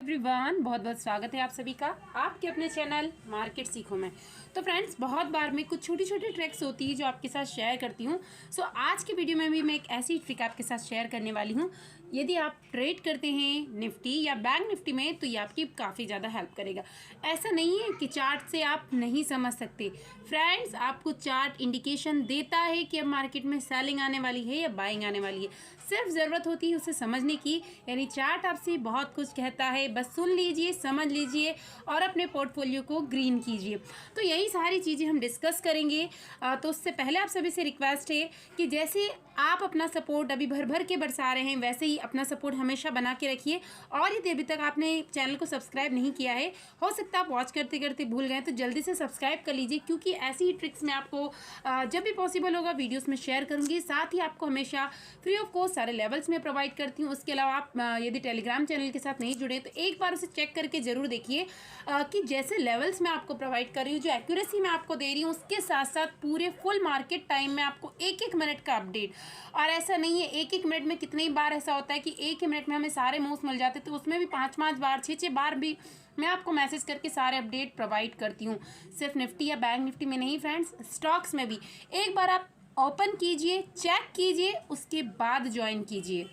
Everyone, बहुत बहुत स्वागत है आप सभी का आपके अपने चैनल मार्केट सीखो में। तो फ्रेंड्स, बहुत बार में कुछ छोटी छोटी ट्रिक्स होती है जो आपके साथ शेयर करती हूँ। सो आज की वीडियो में भी मैं एक ऐसी ट्रिक आपके साथ शेयर करने वाली हूँ। यदि आप ट्रेड करते हैं निफ्टी या बैंक निफ्टी में तो ये आपकी काफ़ी ज़्यादा हेल्प करेगा। ऐसा नहीं है कि चार्ट से आप नहीं समझ सकते फ्रेंड्स, आपको चार्ट इंडिकेशन देता है कि अब मार्केट में सेलिंग आने वाली है या बाइंग आने वाली है। सिर्फ ज़रूरत होती है उसे समझने की। यानी चार्ट आपसे बहुत कुछ कहता है, बस सुन लीजिए, समझ लीजिए और अपने पोर्टफोलियो को ग्रीन कीजिए। तो यही सारी चीज़ें हम डिस्कस करेंगे। तो उससे पहले आप सभी से रिक्वेस्ट है कि जैसे आप अपना सपोर्ट अभी भर भर के बरसा रहे हैं, वैसे ही अपना सपोर्ट हमेशा बना के रखिए। और यदि अभी तक आपने चैनल को सब्सक्राइब नहीं किया है, हो सकता है आप वॉच करते करते भूल गए, तो जल्दी से सब्सक्राइब कर लीजिए, क्योंकि ऐसी ही ट्रिक्स मैं आपको जब भी पॉसिबल होगा वीडियोस में शेयर करूंगी। साथ ही आपको हमेशा फ्री ऑफ कॉस्ट सारे लेवल्स में प्रोवाइड करती हूँ। उसके अलावा आप यदि टेलीग्राम चैनल के साथ नहीं जुड़े तो एक बार उसे चेक करके ज़रूर देखिए कि जैसे लेवल्स मैं आपको प्रोवाइड कर रही हूँ, जो एक्यूरेसी मैं आपको दे रही हूँ, उसके साथ साथ पूरे फुल मार्केट टाइम में आपको एक एक मिनट का अपडेट। और ऐसा नहीं है एक एक मिनट में, कितनी बार ऐसा होता है कि एक ही मिनट में हमें सारे मूव्स मिल जाते, तो उसमें भी 5-5 बार 6-6 बार भी मैं आपको मैसेज करके सारे अपडेट प्रोवाइड करती हूँ। सिर्फ निफ्टी या बैंक निफ्टी में नहीं फ्रेंड्स, स्टॉक्स में भी एक बार आप ओपन कीजिए, चेक कीजिए, उसके बाद ज्वाइन कीजिए।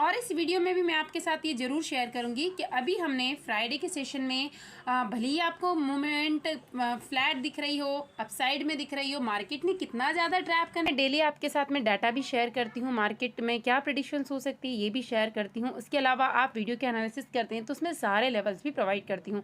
और इस वीडियो में भी मैं आपके साथ ये ज़रूर शेयर करूंगी कि अभी हमने फ्राइडे के सेशन में भले ही आपको मूवमेंट फ्लैट दिख रही हो, अपसाइड में दिख रही हो, मार्केट ने कितना ज़्यादा ट्रैप करना है, डेली आपके साथ में डाटा भी शेयर करती हूँ, मार्केट में क्या प्रेडिक्शंस हो सकती है ये भी शेयर करती हूँ। उसके अलावा आप वीडियो के एनालिसिस करते हैं तो उसमें सारे लेवल्स भी प्रोवाइड करती हूँ।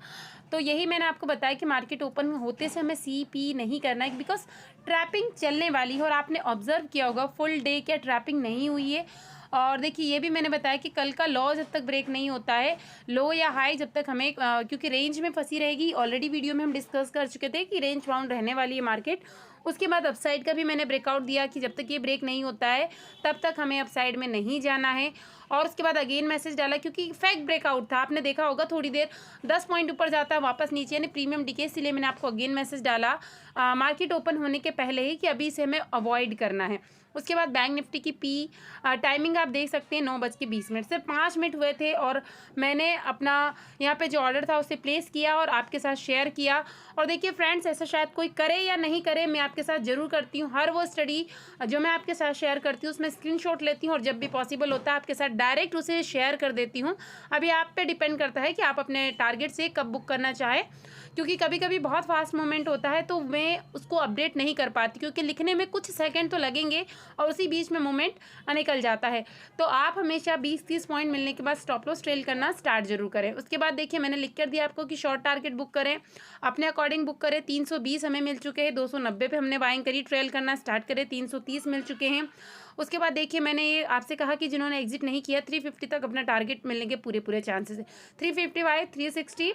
तो यही मैंने आपको बताया कि मार्केट ओपन होते से हमें CP नहीं करना है, बिकॉज ट्रैपिंग चलने वाली है। और आपने ऑब्जर्व किया होगा फुल डे क्या ट्रैपिंग नहीं हुई है। और देखिए ये भी मैंने बताया कि कल का लो जब तक ब्रेक नहीं होता है, लो या हाई जब तक हमें क्योंकि रेंज में फंसी रहेगी। ऑलरेडी वीडियो में हम डिस्कस कर चुके थे कि रेंज बाउंड रहने वाली है मार्केट। उसके बाद अपसाइड का भी मैंने ब्रेकआउट दिया कि जब तक ये ब्रेक नहीं होता है तब तक हमें अपसाइड में नहीं जाना है। और उसके बाद अगेन मैसेज डाला, क्योंकि फेक ब्रेकआउट था, आपने देखा होगा थोड़ी देर 10 पॉइंट ऊपर जाता है वापस नीचे, यानी प्रीमियम डीके, इसलिए मैंने आपको अगेन मैसेज डाला मार्केट ओपन होने के पहले ही कि अभी इसे हमें अवॉइड करना है। उसके बाद बैंक निफ्टी की टाइमिंग आप देख सकते हैं 9:20 सिर्फ 5 मिनट हुए थे और मैंने अपना यहाँ पे जो ऑर्डर था उसे प्लेस किया और आपके साथ शेयर किया। और देखिए फ्रेंड्स, ऐसा शायद कोई करे या नहीं करे, मैं आपके साथ ज़रूर करती हूँ। हर वो स्टडी जो मैं आपके साथ शेयर करती हूँ उसमें स्क्रीनशॉट लेती हूँ और जब भी पॉसिबल होता है आपके साथ डायरेक्ट उसे शेयर कर देती हूँ। अभी आप पे डिपेंड करता है कि आप अपने टारगेट से कब बुक करना चाहें, क्योंकि कभी कभी बहुत फास्ट मूवमेंट होता है तो मैं उसको अपडेट नहीं कर पाती, क्योंकि लिखने में कुछ सेकंड तो लगेंगे और उसी बीच में मूवमेंट निकल जाता है। तो आप हमेशा 20-30 पॉइंट मिलने के बाद स्टॉप लॉस ट्रेल करना स्टार्ट जरूर करें। उसके बाद देखिए मैंने लिख कर दिया आपको कि शॉर्ट टारगेट बुक करें, अपने अकॉर्डिंग बुक करें। 320 हमें मिल चुके हैं, 290 पे हमने बाइंग करी, ट्रेल करना स्टार्ट करें, 330 मिल चुके हैं। उसके बाद देखिए मैंने ये आपसे कहा कि जिन्होंने एग्जिट नहीं किया 350 तक अपना टारगेट मिलने के पूरे चांसेस है। 350 बाय 360।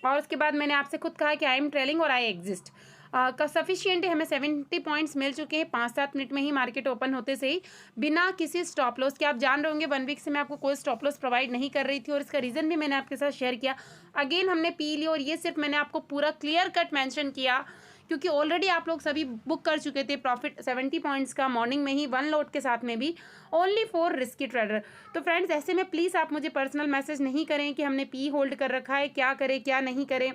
और उसके बाद मैंने आपसे खुद कहा कि आई एम ट्रेलिंग और आई एग्जिस्ट का सफिशियंट है। हमें 70 पॉइंट्स मिल चुके हैं 5-7 मिनट में ही, मार्केट ओपन होते से ही, बिना किसी स्टॉप लॉस के। आप जान रहे होंगे 1 वीक से मैं आपको कोई स्टॉप लॉस प्रोवाइड नहीं कर रही थी और इसका रीज़न भी मैंने आपके साथ शेयर किया। अगेन हमने पी लिया और ये सिर्फ मैंने आपको पूरा क्लियर कट मेंशन किया क्योंकि ऑलरेडी आप लोग सभी बुक कर चुके थे प्रॉफिट 70 पॉइंट्स का मॉर्निंग में ही, 1 लॉट के साथ में भी, ओनली फॉर रिस्की ट्रेडर। तो फ्रेंड्स, ऐसे में प्लीज़ आप मुझे पर्सनल मैसेज नहीं करें कि हमने पी होल्ड कर रखा है, क्या करें क्या नहीं करें,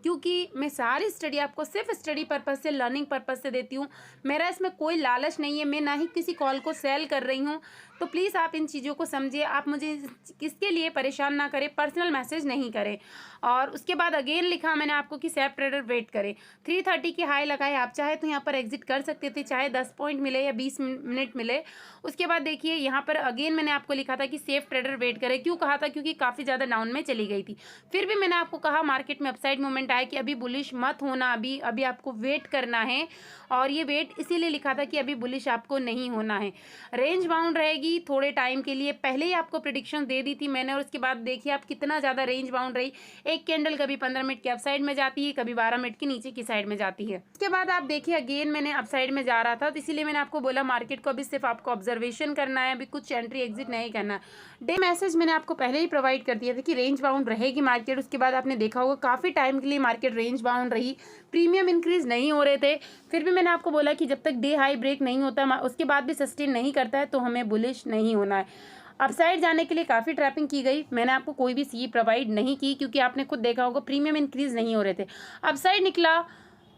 क्योंकि मैं सारी स्टडी आपको सिर्फ स्टडी पर्पस से, लर्निंग पर्पस से देती हूँ। मेरा इसमें कोई लालच नहीं है, मैं ना ही किसी कॉल को सेल कर रही हूँ। तो प्लीज़ आप इन चीज़ों को समझिए, आप मुझे किसके लिए परेशान ना करें, पर्सनल मैसेज नहीं करें। और उसके बाद अगेन लिखा मैंने आपको कि सेफ ट्रेडर वेट करें। 330 की हाई लगाए, आप चाहे तो यहाँ पर एग्जिट कर सकते थे, चाहे 10 पॉइंट मिले या 20 मिनट मिले। उसके बाद देखिए यहाँ पर अगेन मैंने आपको लिखा था कि सेफ ट्रेडर वेट करें। क्यों कहा था? क्योंकि काफ़ी ज़्यादा डाउन में चली गई थी। फिर भी मैंने आपको कहा मार्केट में अपसाइड मूवमेंट आया कि अभी बुलिश मत होना, अभी आपको वेट करना है। और ये वेट इसीलिए लिखा था कि अभी बुलिश आपको नहीं होना है, रेंज बाउंड रहेगी थोड़े टाइम के लिए। पहले ही आपको प्रेडिक्शन दे दी थी मैंने और उसके बाद देखिए आप कितना ज़्यादा रेंज बाउंड रही। एक कैंडल कभी 15 मिनट के अपसाइड में जाती है, कभी 12 मिनट की नीचे की साइड में जाती है। उसके बाद आप देखिए अगेन मैंने अपसाइड में जा रहा था, तो इसीलिए मैंने आपको बोला मार्केट को अभी सिर्फ आपको ऑब्जर्वेशन करना है, अभी कुछ एंट्री एग्जिट नहीं करना। डे मैसेज मैंने आपको पहले ही प्रोवाइड कर दिया था कि रेंज बाउंड रहेगी मार्केट। उसके बाद आपने देखा होगा काफ़ी टाइम के लिए मार्केट रेंज बाउंड रही, प्रीमियम इंक्रीज नहीं हो रहे थे। फिर भी मैंने आपको बोला कि जब तक डे हाई ब्रेक नहीं होता, उसके बाद भी सस्टेन नहीं करता है, तो हमें बुलिश नहीं होना है। अपसाइड जाने के लिए काफ़ी ट्रैपिंग की गई, मैंने आपको कोई भी सी प्रोवाइड नहीं की क्योंकि आपने खुद देखा होगा प्रीमियम इंक्रीज नहीं हो रहे थे। अपसाइड निकला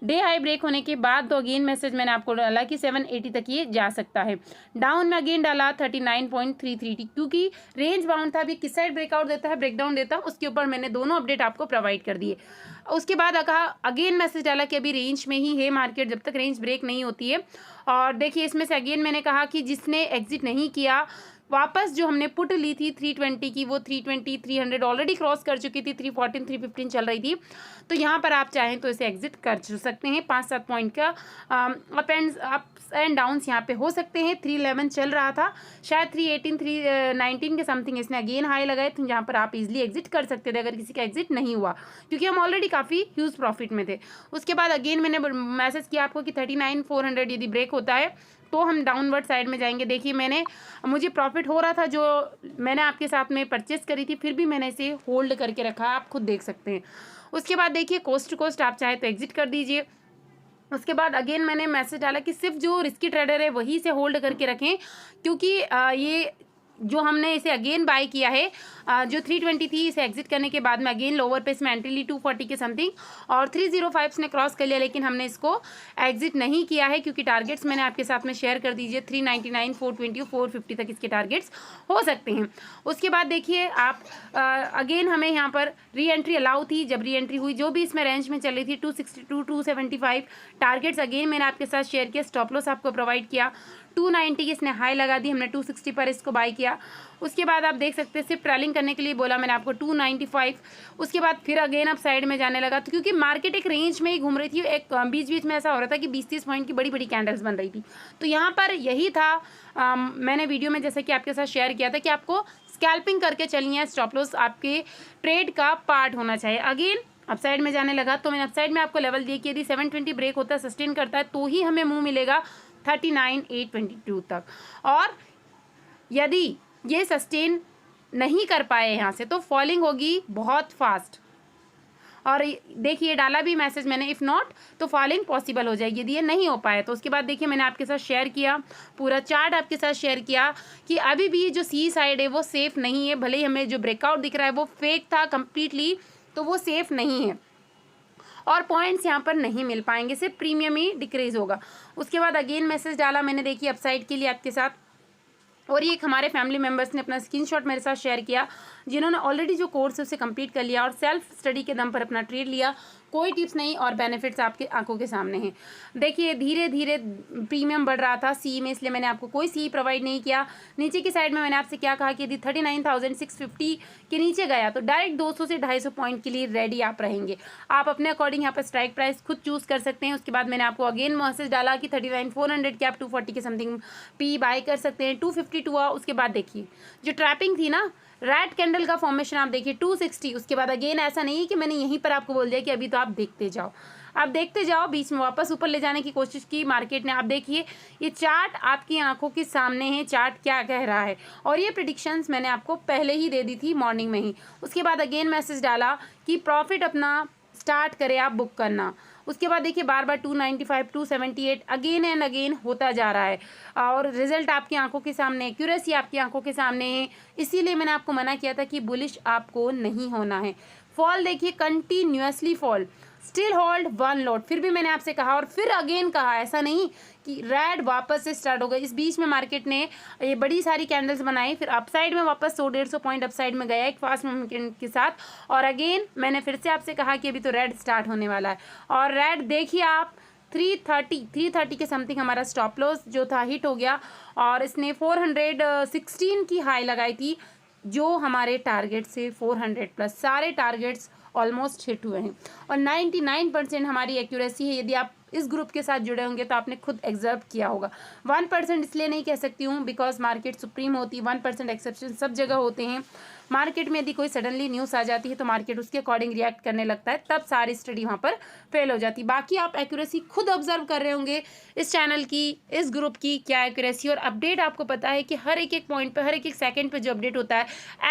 डे हाई ब्रेक होने के बाद तो अगेन मैसेज मैंने आपको डाला कि 780 तक ये जा सकता है। डाउन में अगेन डाला 39.33 क्योंकि रेंज बाउंड था, अभी किस साइड ब्रेकआउट देता है ब्रेकडाउन देता है उसके ऊपर मैंने दोनों अपडेट आपको प्रोवाइड कर दिए। उसके बाद कहा अगेन मैसेज डाला कि अभी रेंज में ही है मार्केट जब तक रेंज ब्रेक नहीं होती है। और देखिए इसमें से अगेन मैंने कहा कि जिसने एग्जिट नहीं किया वापस जो हमने पुट ली थी 320 की वो 320 300 ऑलरेडी क्रॉस कर चुकी थी, 314 315 चल रही थी। तो यहाँ पर आप चाहें तो इसे एग्जिट कर सकते हैं। 5-7 पॉइंट का अप्स एंड डाउन्स यहाँ पे हो सकते हैं। 311 चल रहा था, शायद 318 319 के समथिंग इसने अगेन हाई लगाए, तो यहाँ पर आप इजीली एग्जिट कर सकते थे अगर किसी का एग्जिट नहीं हुआ, क्योंकि हम ऑलरेडी काफ़ी ह्यूज प्रॉफिट में थे। उसके बाद अगेन मैंने मैसेज किया आपको कि 39,400 यदि ब्रेक होता है तो हम डाउनवर्ड साइड में जाएंगे। देखिए मुझे प्रॉफिट हो रहा था जो मैंने आपके साथ में परचेस करी थी, फिर भी मैंने इसे होल्ड करके रखा, आप खुद देख सकते हैं। उसके बाद देखिए कोस्ट टू कोस्ट आप चाहे तो एग्जिट कर दीजिए। उसके बाद अगेन मैंने मैसेज डाला कि सिर्फ जो रिस्की ट्रेडर है वही से होल्ड करके रखें, क्योंकि ये जो हमने इसे अगेन बाय किया है जो 320 थी इसे एग्जिट करने के बाद में अगेन लोअर पे इसमें एंट्री ली 240 के समथिंग और 305 ने क्रॉस कर लिया, लेकिन हमने इसको एग्जिट नहीं किया है क्योंकि टारगेट्स मैंने आपके साथ में शेयर कर दीजिए 399 420 450 तक इसके टारगेट्स हो सकते हैं। उसके बाद देखिए आप अगेन हमें यहाँ पर री एंट्री अलाउ थी, जब री एंट्री हुई जो भी इसमें रेंज में चल रही थी 262 275 टारगेट्स अगेन मैंने आपके साथ शेयर किया, स्टॉप लॉस आपको प्रोवाइड किया 290 की इसने हाई लगा दी, हमने 260 पर इसको बाय किया। उसके बाद आप देख सकते हैं सिर्फ ट्रेलिंग करने के लिए बोला मैंने आपको 295। उसके बाद फिर अगेन अब साइड में जाने लगा, तो क्योंकि मार्केट एक रेंज में ही घूम रही थी, एक बीच बीच में ऐसा हो रहा था कि 20-30 पॉइंट की बड़ी बड़ी कैंडल्स बन रही थी। तो यहाँ पर यही था मैंने वीडियो में जैसे कि आपके साथ शेयर किया था कि आपको स्कैल्पिंग करके चलनी है, स्टॉप लॉस आपके ट्रेड का पार्ट होना चाहिए। अगेन अपसाइड में जाने लगा तो मैंने अपसाइड में आपको लेवल दिए कि यदि 720 ब्रेक होता है सस्टेन करता है तो ही हमें मुंह मिलेगा 39,822 तक, और यदि ये सस्टेन नहीं कर पाए यहाँ से तो फॉलिंग होगी बहुत फास्ट। और देखिए डाला भी मैसेज मैंने इफ़ नॉट तो फॉलिंग पॉसिबल हो जाएगी यदि ये नहीं हो पाए तो। उसके बाद देखिए मैंने आपके साथ शेयर किया पूरा चार्ट आपके साथ शेयर किया कि अभी भी जो सी साइड है वो सेफ़ नहीं है, भले ही हमें जो ब्रेकआउट दिख रहा है वो फेक था कम्प्लीटली, तो वो सेफ़ नहीं है और पॉइंट्स यहाँ पर नहीं मिल पाएंगे, सिर्फ प्रीमियम ही डिक्रीज होगा। उसके बाद अगेन मैसेज डाला मैंने देखिए अपसाइड के लिए आपके साथ, और ये एक हमारे फैमिली मेम्बर्स ने अपना स्क्रीनशॉट मेरे साथ शेयर किया जिन्होंने ऑलरेडी जो कोर्स है उसे कंप्लीट कर लिया और सेल्फ स्टडी के दम पर अपना ट्रेड लिया, कोई टिप्स नहीं और बेनिफिट्स आपके आंखों के सामने हैं। देखिए धीरे धीरे प्रीमियम बढ़ रहा था सी में, इसलिए मैंने आपको कोई सी प्रोवाइड नहीं किया। नीचे की साइड में मैंने आपसे क्या कहा कि यदि 39,650 के नीचे गया तो डायरेक्ट 200 से 250 पॉइंट के लिए रेडी आप रहेंगे। आप अपने अकॉर्डिंग यहाँ पर स्ट्राइक प्राइस खुद चूज़ कर सकते हैं। उसके बाद मैंने आपको अगेन मैसेज डाला कि 39,400 के आप 240 के समथिंग पी बाय कर सकते हैं। 252 हुआ, उसके बाद देखिए जो ट्रैपिंग थी ना रेड कैंडल का फॉर्मेशन आप देखिए 260। उसके बाद अगेन ऐसा नहीं है कि मैंने यहीं पर आपको बोल दिया कि अभी तो आप देखते जाओ, आप देखते जाओ, बीच में वापस ऊपर ले जाने की कोशिश की मार्केट ने। आप देखिए ये चार्ट आपकी आंखों के सामने है, चार्ट क्या कह रहा है, और ये प्रेडिक्शंस मैंने आपको पहले ही दे दी थी मॉर्निंग में ही। उसके बाद अगेन मैसेज डाला कि प्रॉफिट अपना स्टार्ट करे आप बुक करना। उसके बाद देखिए बार बार 295 278 अगेन एंड अगेन होता जा रहा है और रिजल्ट आपकी आंखों के सामने, एक्यूरेसी आपकी आंखों के सामने है। इसीलिए मैंने आपको मना किया था कि बुलिश आपको नहीं होना है। फॉल देखिए continuously fall, still hold one lot, फिर भी मैंने आपसे कहा और फिर अगेन कहा, ऐसा नहीं कि रेड वापस से स्टार्ट हो गई। इस बीच में मार्केट ने ये बड़ी सारी कैंडल्स बनाई, फिर अपसाइड में वापस 100-150 पॉइंट अपसाइड में गया एक फास्ट मूवमेंट के साथ, और अगेन मैंने फिर से आपसे कहा कि अभी तो रेड स्टार्ट होने वाला है। और रेड देखिए आप 330 के समथिंग हमारा स्टॉप लॉस जो था हिट हो गया और इसने 416 की हाई लगाई थी, जो हमारे टारगेट से 400 प्लस सारे टारगेट्स ऑलमोस्ट हिट हुए हैं और 99% हमारी एक्यूरेसी है। यदि आप इस ग्रुप के साथ जुड़े होंगे तो आपने खुद एग्जर्व किया होगा। 1% इसलिए नहीं कह सकती हूँ बिकॉज मार्केट सुप्रीम होती, 1% एक्सेप्शन सब जगह होते हैं। मार्केट में यदि कोई सडनली न्यूज़ आ जाती है तो मार्केट उसके अकॉर्डिंग रिएक्ट करने लगता है, तब सारी स्टडी वहाँ पर फेल हो जाती। बाकी आप एक्यूरेसी खुद ऑब्जर्व कर रहे होंगे इस चैनल की, इस ग्रुप की क्या एक्यूरेसी, और अपडेट आपको पता है कि हर एक पॉइंट पर, हर एक सेकंड पर जो अपडेट होता है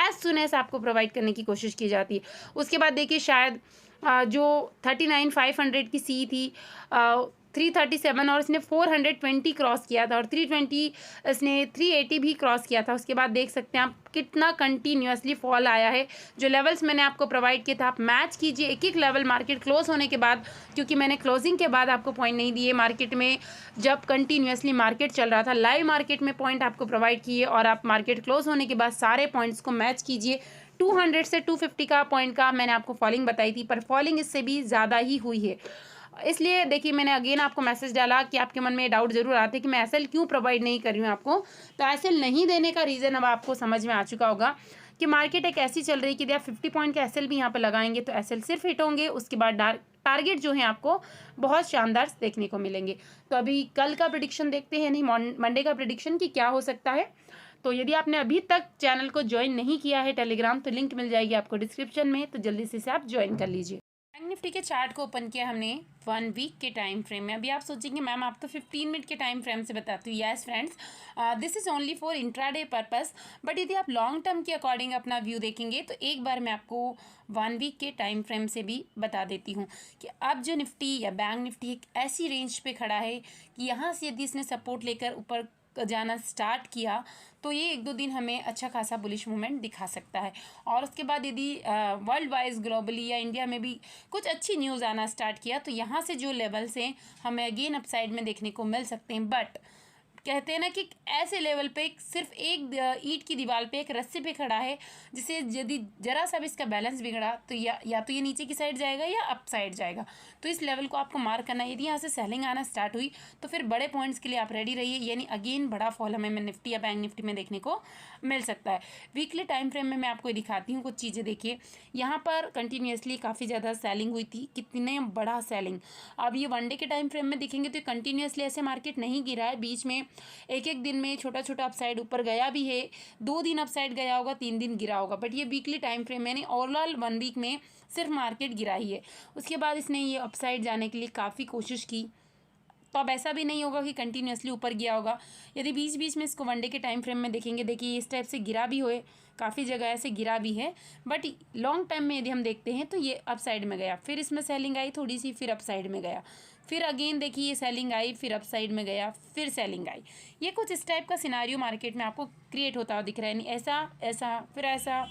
एज सुन एज आपको प्रोवाइड करने की कोशिश की जाती है। उसके बाद देखिए शायद जो 39,500 की सी थी 337 और इसने 420 क्रॉस किया था और 320 इसने 380 भी क्रॉस किया था। उसके बाद देख सकते हैं आप कितना कंटिन्यूसली फॉल आया है। जो लेवल्स मैंने आपको प्रोवाइड किए थे आप मैच कीजिए एक एक लेवल मार्केट क्लोज होने के बाद, क्योंकि मैंने क्लोजिंग के बाद आपको पॉइंट नहीं दिए मार्केट में, जब कंटिन्यूसली मार्केट चल रहा था लाइव मार्केट में पॉइंट आपको प्रोवाइड किए और आप मार्केट क्लोज होने के बाद सारे पॉइंट्स को मैच कीजिए। 200 से 250 का पॉइंट का मैंने आपको फॉलिंग बताई थी, पर फॉलिंग इससे भी ज़्यादा ही हुई है। इसलिए देखिए मैंने अगेन आपको मैसेज डाला कि आपके मन में डाउट ज़रूर आते कि मैं एसएल क्यों प्रोवाइड नहीं कर रही हूँ आपको। तो एसएल नहीं देने का रीज़न अब आपको समझ में आ चुका होगा कि मार्केट एक ऐसी चल रही है कि यदि आप 50 पॉइंट का एसएल भी यहाँ पर लगाएंगे तो एसएल सिर्फ हिट होंगे, उसके बाद टारगेट जो है आपको बहुत शानदार देखने को मिलेंगे। तो अभी कल का प्रेडिक्शन देखते हैं, नहीं मंडे का प्रेडिक्शन कि क्या हो सकता है। तो यदि आपने अभी तक चैनल को ज्वाइन नहीं किया है टेलीग्राम, तो लिंक मिल जाएगी आपको डिस्क्रिप्शन में, तो जल्दी से इसे आप ज्वाइन कर लीजिए। बैंक निफ्टी के चार्ट को ओपन किया हमने 1 वीक के टाइम फ्रेम में। अभी आप सोचेंगे मैम आप तो 15 मिनट के टाइम फ्रेम से बताती हूँ। Yes friends, this is only for intraday purpose, but यदि आप लॉन्ग टर्म के अकॉर्डिंग अपना व्यू देखेंगे तो एक बार मैं आपको 1 वीक के टाइम फ्रेम से भी बता देती हूँ कि अब जो निफ्टी या बैंक निफ्टी एक ऐसी रेंज पे खड़ा है कि यहाँ से यदि इसने सपोर्ट लेकर ऊपर जाना स्टार्ट किया तो ये 1-2 दिन हमें अच्छा खासा बुलिश मूवमेंट दिखा सकता है। और उसके बाद यदि वर्ल्ड वाइज ग्लोबली या इंडिया में भी कुछ अच्छी न्यूज़ आना स्टार्ट किया तो यहाँ से जो लेवल्स हैं हमें अगेन अपसाइड में देखने को मिल सकते हैं। बट कहते हैं ना कि ऐसे लेवल पे सिर्फ एक ईंट की दीवार पे एक रस्सी पे खड़ा है, जिसे यदि जरा सा भी इसका बैलेंस बिगड़ा तो या तो ये नीचे की साइड जाएगा या अप साइड जाएगा। तो इस लेवल को आपको मार्क करना है। यदि यहाँ से सेलिंग आना स्टार्ट हुई तो फिर बड़े पॉइंट्स के लिए आप रेडी रहिए, यानी अगेन बड़ा फॉल हमें निफ्टी या बैंक निफ्टी में देखने को मिल सकता है। वीकली टाइम फ्रेम में मैं आपको दिखाती हूँ कुछ चीज़ें। देखिए यहाँ पर कंटिन्यूसली काफ़ी ज़्यादा सेलिंग हुई थी, कितने बड़ा सेलिंग। अब ये वनडे के टाइम फ्रेम में देखेंगे तो कंटिन्यूसली ऐसे मार्केट नहीं गिरा है, बीच में एक एक दिन में छोटा छोटा अपसाइड ऊपर गया भी है, 2 दिन अपसाइड गया होगा, 3 दिन गिरा होगा, बट ये वीकली टाइम फ्रेम में नहीं, ओवरऑल 1 वीक में सिर्फ मार्केट गिरा ही है। उसके बाद इसने ये अपसाइड जाने के लिए काफ़ी कोशिश की, तो अब ऐसा भी नहीं होगा कि कंटिन्यूसली ऊपर गया होगा। यदि बीच बीच में इसको वनडे के टाइम फ्रेम में देखेंगे, देखिए इस टाइप से गिरा भी होए, काफ़ी जगह ऐसे गिरा भी है, बट लॉन्ग टाइम में यदि हम देखते हैं तो ये अप साइड में गया, फिर इसमें सेलिंग आई थोड़ी सी, फिर अप साइड में गया, फिर अगेन देखिए ये सेलिंग आई, फिर अप साइड में गया, फिर सेलिंग आई। ये कुछ इस टाइप का सिनारियो मार्केट में आपको क्रिएट होता हुआ दिख रहा है, नहीं ऐसा ऐसा फिर ऐसा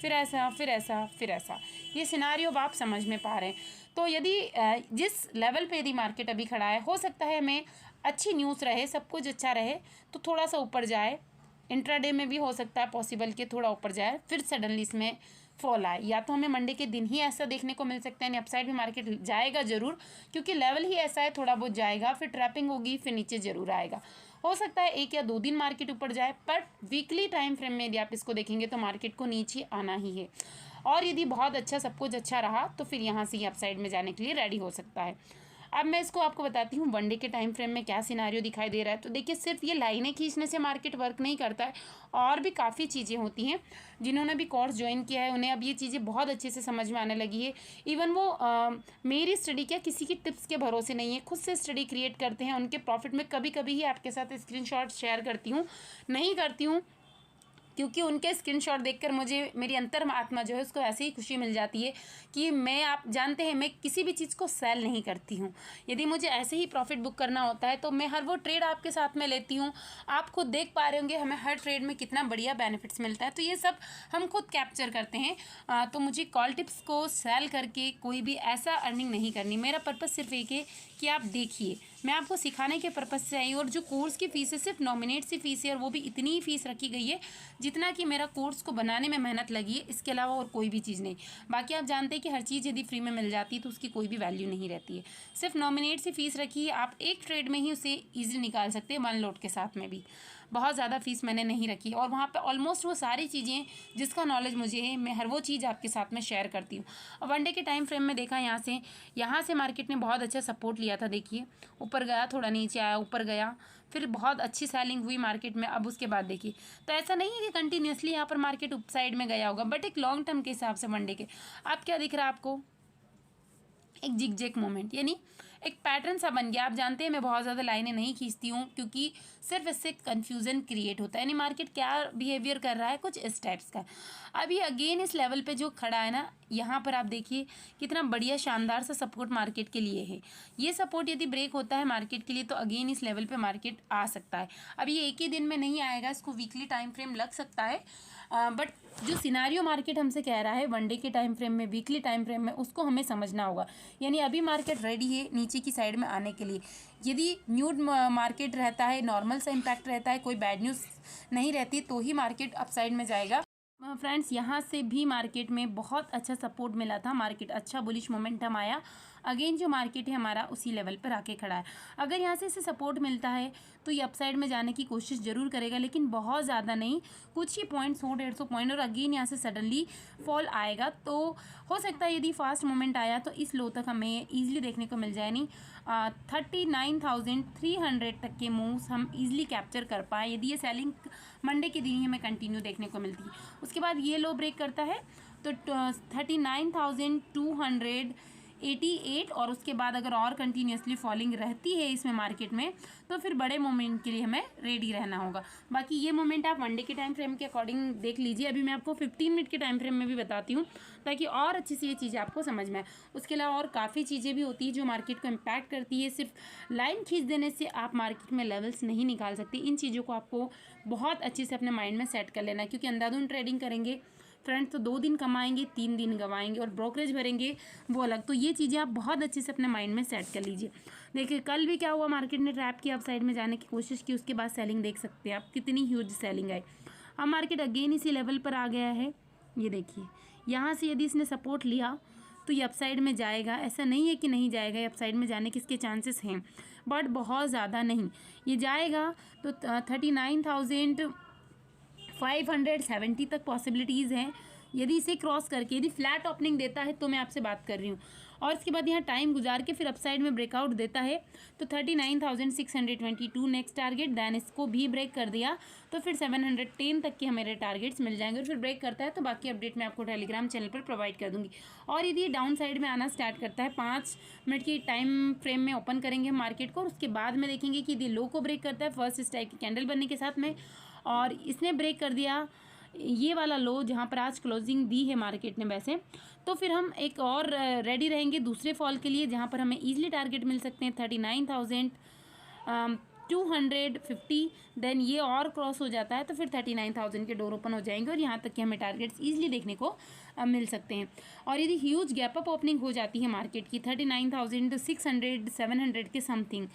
फिर ऐसा फिर ऐसा फिर ऐसा, ये सिनारियो आप समझ में पा रहे हैं। तो यदि जिस लेवल पे यदि मार्केट अभी खड़ा है, हो सकता है हमें अच्छी न्यूज़ रहे, सब कुछ अच्छा रहे तो थोड़ा सा ऊपर जाए, इंट्राडे में भी हो सकता है पॉसिबल कि थोड़ा ऊपर जाए फिर सडनली इसमें फॉल आए, या तो हमें मंडे के दिन ही ऐसा देखने को मिल सकता है। अपसाइड में मार्केट जाएगा ज़रूर, क्योंकि लेवल ही ऐसा है, थोड़ा बहुत जाएगा फिर ट्रैपिंग होगी फिर नीचे ज़रूर आएगा। हो सकता है 1 या 2 दिन मार्केट ऊपर जाए, पर वीकली टाइम फ्रेम में यदि आप इसको देखेंगे तो मार्केट को नीचे आना ही है। और यदि बहुत अच्छा सब कुछ अच्छा रहा तो फिर यहाँ से ही अपसाइड में जाने के लिए रेडी हो सकता है। अब मैं इसको आपको बताती हूँ वनडे के टाइम फ्रेम में क्या सिनारियो दिखाई दे रहा है। तो देखिए सिर्फ ये लाइनें खींचने से मार्केट वर्क नहीं करता है, और भी काफ़ी चीज़ें होती हैं। जिन्होंने भी कोर्स ज्वाइन किया है उन्हें अब ये चीज़ें बहुत अच्छे से समझ में आने लगी है। इवन वो मेरी स्टडी क्या किसी की टिप्स के भरोसे नहीं है, खुद से स्टडी क्रिएट करते हैं, उनके प्रॉफिट में कभी कभी ही आपके साथ स्क्रीनशॉट शेयर करती हूँ, नहीं करती हूँ क्योंकि उनके स्क्रीनशॉट देखकर मुझे मेरी अंतर्आत्मा जो है उसको ऐसे ही खुशी मिल जाती है कि मैं, आप जानते हैं मैं किसी भी चीज़ को सेल नहीं करती हूँ। यदि मुझे ऐसे ही प्रॉफिट बुक करना होता है तो मैं हर वो ट्रेड आपके साथ में लेती हूँ। आप खुद देख पा रहे होंगे हमें हर ट्रेड में कितना बढ़िया बेनिफिट्स मिलता है, तो ये सब हम खुद कैप्चर करते हैं। तो मुझे कॉल टिप्स को सेल करके कोई भी ऐसा अर्निंग नहीं करनी। मेरा पर्पज़ सिर्फ एक है कि आप देखिए, मैं आपको सिखाने के पर्पज़ से आई, और जो कोर्स की फ़ीस है सिर्फ नॉमिनेट सी फ़ीस है, और वो भी इतनी ही फ़ीस रखी गई है जितना कि मेरा कोर्स को बनाने में मेहनत लगी है, इसके अलावा और कोई भी चीज़ नहीं। बाकी आप जानते हैं कि हर चीज़ यदि फ्री में मिल जाती है तो उसकी कोई भी वैल्यू नहीं रहती है। सिर्फ नॉमिनेट सी फ़ीस रखी है, आप एक ट्रेड में ही उसे ईजिली निकाल सकते हैं, 1 लॉट के साथ में भी। बहुत ज़्यादा फ़ीस मैंने नहीं रखी, और वहाँ पे ऑलमोस्ट वो सारी चीज़ें जिसका नॉलेज मुझे है मैं हर वो चीज़ आपके साथ में शेयर करती हूँ। और वनडे के टाइम फ्रेम में देखा यहाँ से मार्केट ने बहुत अच्छा सपोर्ट लिया था। देखिए ऊपर गया, थोड़ा नीचे आया, ऊपर गया, फिर बहुत अच्छी सेलिंग हुई मार्केट में। अब उसके बाद देखिए, तो ऐसा नहीं है कि कंटिन्यूसली यहाँ पर मार्केट अप साइड में गया होगा, बट एक लॉन्ग टर्म के हिसाब से वनडे के अब क्या दिख रहा है आपको, एक जिग जैग मोमेंट, यानी एक पैटर्न सा बन गया। आप जानते हैं मैं बहुत ज़्यादा लाइनें नहीं खींचती हूँ क्योंकि सिर्फ इससे कन्फ्यूज़न क्रिएट होता है, यानी मार्केट क्या बिहेवियर कर रहा है कुछ इस टाइप्स का। अभी अगेन इस लेवल पे जो खड़ा है ना, यहाँ पर आप देखिए कितना बढ़िया शानदार सा सपोर्ट मार्केट के लिए है। ये सपोर्ट यदि ब्रेक होता है मार्केट के लिए तो अगेन इस लेवल पे मार्केट आ सकता है। अब ये एक ही दिन में नहीं आएगा, इसको वीकली टाइम फ्रेम लग सकता है, बट जो सिनारियो मार्केट हमसे कह रहा है वन डे के टाइम फ्रेम में, वीकली टाइम फ्रेम में, उसको हमें समझना होगा। यानी अभी मार्केट रेडी है नीचे की साइड में आने के लिए। यदि न्यूड मार्केट रहता है, नॉर्मल सा इम्पैक्ट रहता है, कोई बैड न्यूज़ नहीं रहती, तो ही मार्केट अपसाइड में जाएगा। फ्रेंड्स यहाँ से भी मार्केट में बहुत अच्छा सपोर्ट मिला था, मार्केट अच्छा बुलिश मोमेंटम आया। अगेन जो मार्केट है हमारा उसी लेवल पर आके खड़ा है। अगर यहाँ से इसे सपोर्ट मिलता है तो ये अपसाइड में जाने की कोशिश ज़रूर करेगा, लेकिन बहुत ज़्यादा नहीं, कुछ ही पॉइंट, 100-150 पॉइंट, और अगेन यहाँ से सडनली फॉल आएगा। तो हो सकता है यदि फास्ट मोमेंट आया तो इस लो तक हमें ईजिली देखने को मिल जाए, नहीं 39,300 तक के मूव्स हम ईजिली कैप्चर कर पाए यदि ये सेलिंग मंडे के दिन ही हमें कंटिन्यू देखने को मिलती है। उसके बाद ये लो ब्रेक करता है तो 39,288, और उसके बाद अगर और कंटिन्यूसली फॉलिंग रहती है इसमें मार्केट में तो फिर बड़े मोमेंट के लिए हमें रेडी रहना होगा। बाकी ये मोमेंट आप वन डे के टाइम फ्रेम के अकॉर्डिंग देख लीजिए। अभी मैं आपको 15 मिनट के टाइम फ्रेम में भी बताती हूँ ताकि और अच्छी से ये चीज़ें आपको समझ में आए। उसके अलावा और काफ़ी चीज़ें भी होती है जो मार्केट को इम्पैक्ट करती है। सिर्फ लाइन खींच देने से आप मार्केट में लेवल्स नहीं निकाल सकते। इन चीज़ों को आपको बहुत अच्छे से अपने माइंड में सेट कर लेना है, क्योंकि अंधाधुंध ट्रेडिंग करेंगे फ्रेंड्स तो 2 दिन कमाएंगे, 3 दिन गंवाएंगे, और ब्रोकरेज भरेंगे वो अलग। तो ये चीज़ें आप बहुत अच्छे से अपने माइंड में सेट कर लीजिए। देखिए कल भी क्या हुआ, मार्केट ने ट्रैप की, अप साइड में जाने की कोशिश की, उसके बाद सेलिंग देख सकते हैं आप कितनी ह्यूज सेलिंग आई। अब मार्केट अगेन इसी लेवल पर आ गया है। ये देखिए यहाँ से यदि इसने सपोर्ट लिया तो ये अपसाइड में जाएगा, ऐसा नहीं है कि नहीं जाएगा, ये अपसाइड में जाने के इसके चांसेस हैं, बट बहुत ज़्यादा नहीं। ये जाएगा तो 39,570 तक पॉसिबिलिटीज़ हैं यदि इसे क्रॉस करके, यदि फ्लैट ओपनिंग देता है तो मैं आपसे बात कर रही हूँ, और इसके बाद यहाँ टाइम गुजार के फिर अपसाइड में ब्रेकआउट देता है तो 39,622 नेक्स्ट टारगेट। दैन इसको भी ब्रेक कर दिया तो फिर 710 तक के हमारे टारगेट्स मिल जाएंगे, और फिर ब्रेक करता है तो बाकी अपडेट मैं आपको टेलीग्राम चैनल पर प्रोवाइड कर दूँगी। और यदि डाउन साइड में आना स्टार्ट करता है, 5 मिनट की टाइम फ्रेम में ओपन करेंगे हम मार्केट को, और उसके बाद में देखेंगे कि यदि लो को ब्रेक करता है फर्स्ट इस टाइप की कैंडल बनने के साथ में, और इसने ब्रेक कर दिया ये वाला लो जहाँ पर आज क्लोजिंग दी है मार्केट ने वैसे, तो फिर हम एक और रेडी रहेंगे दूसरे फॉल के लिए, जहाँ पर हमें ईजिली टारगेट मिल सकते हैं 39,250। देन ये और क्रॉस हो जाता है तो फिर 39,000 के डोर ओपन हो जाएंगे, और यहाँ तक कि हमें टारगेट्स ईजिली देखने को मिल सकते हैं। और यदि ह्यूज गैप अप ओपनिंग हो जाती है मार्केट की 39,600 700 के समथिंग,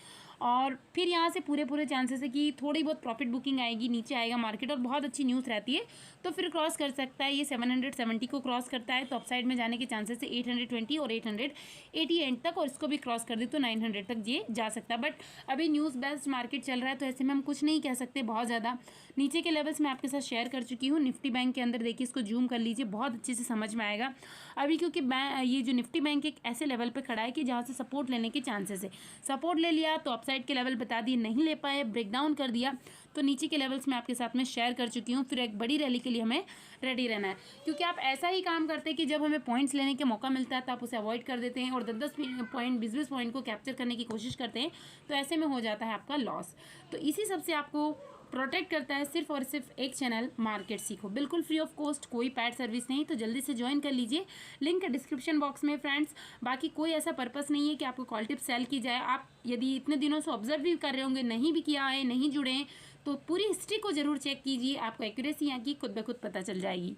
और फिर यहाँ से पूरे चांसेस है कि थोड़ी बहुत प्रॉफिट बुकिंग आएगी, नीचे आएगा मार्केट और बहुत अच्छी न्यूज़ रहती है तो फिर क्रॉस कर सकता है। ये 770 को क्रॉस करता है तो अपसाइड में जाने के चांसेस है 820 और 880 एंड तक, और इसको भी क्रॉस कर दे तो 900 तक ये जा सकता है। बट अभी न्यूज़ बेस्ड मार्केट चल रहा है तो ऐसे में हम कुछ नहीं कह सकते बहुत ज़्यादा। नीचे के लेवल्स मैं आपके साथ शेयर कर चुकी हूँ। निफ्टी बैंक के अंदर देखिए, इसको जूम कर लीजिए, बहुत अच्छे से समझ में आएगा अभी, क्योंकि ये जो निफ्टी बैंक एक ऐसे लेवल पर खड़ा है कि जहाँ से सपोर्ट लेने के चांसेस है। सपोर्ट ले लिया तो अपसाइड के लेवल बता दिए, नहीं ले पाए, ब्रेकडाउन कर दिया तो नीचे के लेवल्स मैं आपके साथ में शेयर कर चुकी हूँ। फिर एक बड़ी रैली के लिए हमें रेडी रहना है, क्योंकि आप ऐसा ही काम करते हैं कि जब हमें पॉइंट्स लेने का मौका मिलता है तो आप उसे अवॉइड कर देते हैं और 10-10 पॉइंट 20-20 पॉइंट को कैप्चर करने की कोशिश करते हैं, तो ऐसे में हो जाता है आपका लॉस। तो इसी सबसे आपको प्रोटेक्ट करता है सिर्फ और सिर्फ एक चैनल, मार्केट सीखो, बिल्कुल फ्री ऑफ कॉस्ट, कोई पैड सर्विस नहीं। तो जल्दी से ज्वाइन कर लीजिए, लिंक है डिस्क्रिप्शन बॉक्स में फ्रेंड्स। बाकी कोई ऐसा पर्पस नहीं है कि आपको कॉल टिप सेल की जाए। आप यदि इतने दिनों से ऑब्जर्व भी कर रहे होंगे, नहीं भी किया है, नहीं जुड़े हैं, तो पूरी हिस्ट्री को जरूर चेक कीजिए, आपको एक्यूरेसी यहाँ की खुद ब खुद पता चल जाएगी।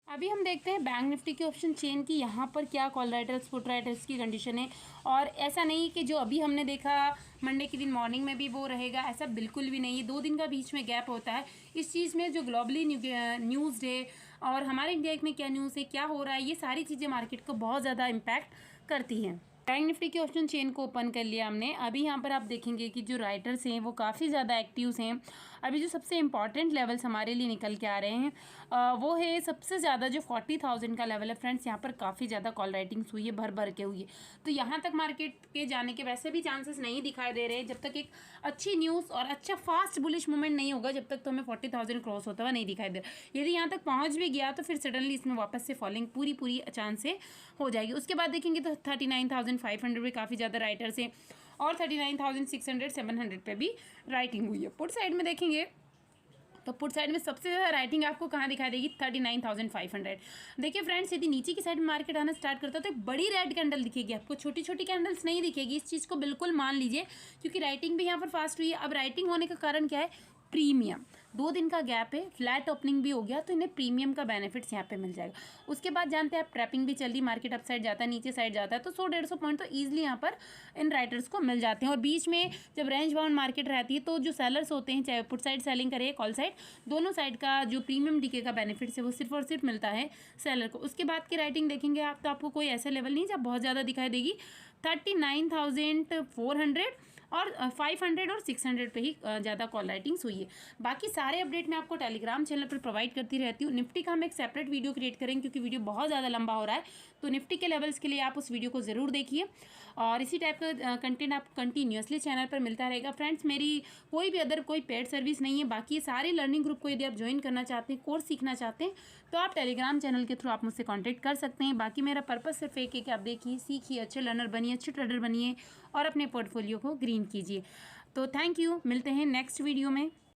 अभी हम देखते हैं बैंक निफ्टी की ऑप्शन चेन की, यहाँ पर क्या कॉल राइटर्स पुट राइटर्स की कंडीशन है। और ऐसा नहीं कि जो अभी हमने देखा मंडे के दिन मॉर्निंग में भी वो रहेगा, ऐसा बिल्कुल भी नहीं है। 2 दिन का बीच में गैप होता है। इस चीज़ में जो ग्लोबली न्यूज़ है और हमारे इंडिया में क्या न्यूज़ है, क्या हो रहा है, ये सारी चीज़ें मार्केट को बहुत ज़्यादा इम्पैक्ट करती हैं। बैंक निफ्टी के ऑप्शन चेन को ओपन कर लिया हमने। अभी यहाँ पर आप देखेंगे कि जो राइटर्स हैं वो काफ़ी ज़्यादा एक्टिव्स हैं। अभी जो सबसे इंपॉर्टेंट लेवल्स हमारे लिए निकल के आ रहे हैं वो है सबसे ज़्यादा जो 40,000 का लेवल है फ्रेंड्स। यहाँ पर काफ़ी ज़्यादा कॉल राइटिंग्स हुई है, भर के हुई है। तो यहाँ तक मार्केट के जाने के वैसे भी चांसेस नहीं दिखाई दे रहे हैं। जब तक एक अच्छी न्यूज़ और अच्छा फास्ट बुलिश मूवमेंट नहीं होगा, जब तक तो हमें 40,000 क्रॉस होता हुआ नहीं दिखाई दे रहा। यदि यहाँ तक पहुँच भी गया तो फिर सडनली इसमें वापस से फॉलिंग पूरी चांस से हो जाएगी। उसके बाद देखेंगे तो 39,500 भी काफ़ी ज़्यादा राइटर्स हैं। और 39,600 700 पे भी राइटिंग हुई है। पुट साइड में देखेंगे तो पुट साइड में सबसे ज़्यादा राइटिंग आपको कहाँ दिखाई देगी, 39,500। देखिए फ्रेंड्स, यदि नीचे की साइड में मार्केट आना स्टार्ट करता है तो एक बड़ी रेड कैंडल दिखेगी आपको, छोटी छोटी कैंडल्स नहीं दिखेगी। इस चीज़ को बिल्कुल मान लीजिए, क्योंकि राइटिंग भी यहाँ पर फास्ट हुई है। अब राइटिंग होने का कारण क्या है, प्रीमियम, 2 दिन का गैप है, फ्लैट ओपनिंग भी हो गया तो इन्हें प्रीमियम का बेनिफिट्स यहाँ पे मिल जाएगा। उसके बाद जानते हैं आप, ट्रैपिंग भी चल रही, मार्केट अप साइड जाता है, नीचे साइड जाता है, तो 100-150 पॉइंट तो ईजिली यहाँ पर इन राइटर्स को मिल जाते हैं। और बीच में जब रेंज बाउंड मार्केट रहती है तो जो सेलर्स होते हैं, चाहे पुट साइड सेलिंग करे कॉल साइड, दोनों साइड का जो प्रीमियम डीके का बेनिफिट्स है वो सिर्फ और सिर्फ मिलता है सेलर को। उसके बाद की राइटिंग देखेंगे आप तो आपको कोई ऐसा लेवल नहीं जब बहुत ज़्यादा दिखाई देगी, 39,400 और 500 और 600 पे ही ज़्यादा कॉल राइटिंग्स हुई है। बाकी सारे अपडेट मैं आपको टेलीग्राम चैनल पर प्रोवाइड करती रहती हूँ। निफ्टी का हम एक सेपरेट वीडियो क्रिएट करेंगे क्योंकि वीडियो बहुत ज़्यादा लंबा हो रहा है, तो निफ्टी के लेवल्स के लिए आप उस वीडियो को ज़रूर देखिए और इसी टाइप का कंटेंट आपको कंटिन्यूसली चैनल पर मिलता रहेगा। फ्रेंड्स, मेरी कोई भी अदर कोई पेड सर्विस नहीं है। बाकी सारे लर्निंग ग्रुप को यदि आप ज्वाइन करना चाहते हैं, कोर्स सीखना चाहते हैं, तो आप टेलीग्राम चैनल के थ्रू आप मुझसे कॉन्टैक्ट कर सकते हैं। बाकी मेरा पर्पस सिर्फ एक है कि आप देखिए, सीखिए, अच्छे लर्नर बनिए, अच्छे ट्रेडर बनिए और अपने पोर्टफोलियो को ग्रीन कीजिए। तो थैंक यू, मिलते हैं नेक्स्ट वीडियो में।